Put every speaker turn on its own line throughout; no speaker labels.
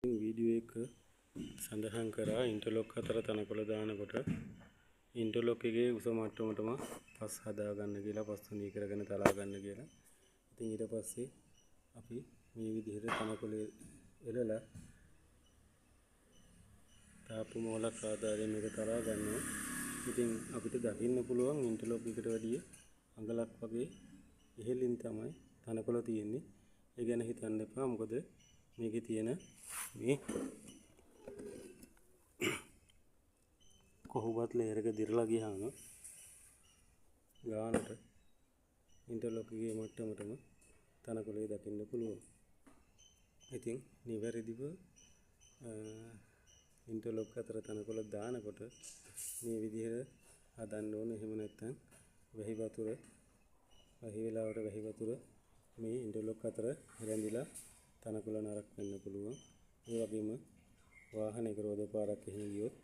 Video එක සඳහන් කරා ඉන්ටර්ලොක් අතර තනකොළ දානකොට ඉන්ටර්ලොක් එකේ උස මට්ටමටම පස් හදා ගන්න කියලා, පස් තුනී කරගෙන තලා ගන්න කියලා. ඉතින් ඊට පස්සේ අපි මේ විදිහට තනකොළේ එලලා තාප්පු මෝලක් ආධාරයෙන් මේක තලා ගන්නවා. ඉතින් අපිට දකින්න පුළුවන් ඉන්ටර්ලොක් එකට වැඩිය අඟලක් වගේ ඉහළින් තමයි තනකොළ තියෙන්නේ. ඒ ගැන හිතන්න එපා, මොකද මේකේ තියෙන මේ කොහොමවත් ලේයර් එක දිරලා ගියාම ගානට ඉන්ටර්ලොක් එකේ මට්ටමටම තනකොළේ දකින්න පුළුවන්. ඉතින් නිවැරදිව ඉන්ටර්ලොක් අතර තනකොළ දානකොට මේ විදිහට හදන්න ඕනේ. එහෙම නැත්නම් වැහි වෙලාවට වැහි වතුර මේ ඉන්ටර්ලොක් අතර රැඳිලා තනකොළ නරක් වෙන්න පුළුවන්. ඒ වගේම වාහනයක රෝද පාරක් එහෙම ගියොත්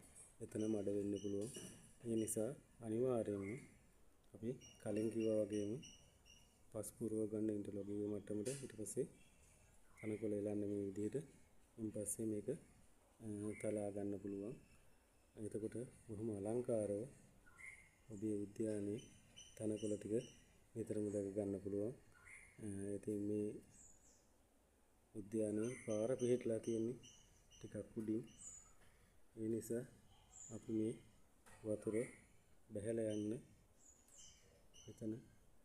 එතන මඩ වෙන්න පුළුවන්. ඒ නිසා අනිවාර්යයෙන්ම අපි කලින් කිව්වා වගේම පස් පුරව ගන්න ඉන්ටර්ලොක් එකේ මට්ටමට. ඊට පස්සේ තනකොළ එලන්න මේ විදිහට. ඊට පස්සේ මේක තලා ගන්න පුළුවන්. එතකොට බොහොම අලංකාරව ඔබේ උද්‍යානයේ තනකොළ ටික නිතරම දැක ගන්න පුළුවන්. ඉතින් මේ උද්‍යානයේ පාර පිහිටලා තියෙන්නේ ටිකක් උඩින්. ඒ නිසා අපි මේ වතුර බැහැලා යන්න එතන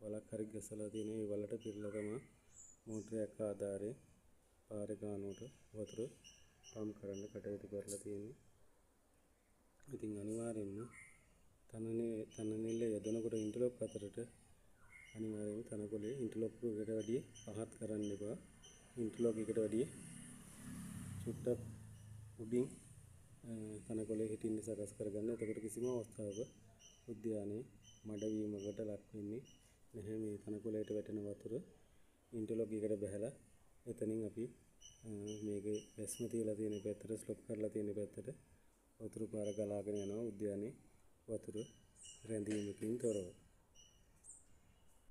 වලක් හරි ගසලා තියෙන ඒ වලට පිරලා තමයි මෝටරයක් ආධාරයෙන් පාරේ ගානුවට වතුර පම්ප් කරන්න කටයුතු කරලා තියෙන්නේ. ඉතින් අනිවාර්යයෙන්ම තනනෙල්ල යොදනකොට ඉන්ටර්ලොක් අතරට අනිවාර්යයෙන්ම තනකොළේ ඉන්ටර්ලොක් එකට වැඩිය පහත් කරන්න එපා. ඉන්ටර්ලොක් එකට වැඩිය චුට්ටක් උඩින් තනකොළේ හිටින්න සකස් කරගන්න. එතකොට කිසිම අවස්ථාවක උද්‍යානයේ මඩවීමකට ලක් වෙන්නේ නැහැ. මේ තනකොළයට වැටෙන වතුර ඉන්ටර්ලොක් එකට බැහැලා එතනින් අපි මේකේ වැස්ම තියලා තියෙන පැත්තට, ස්ලොප් කරලා තියෙන පැත්තට වතුර පාර ගලාගෙන යනවා උද්‍යානයේ වතුර රැඳීමකින් තොරව.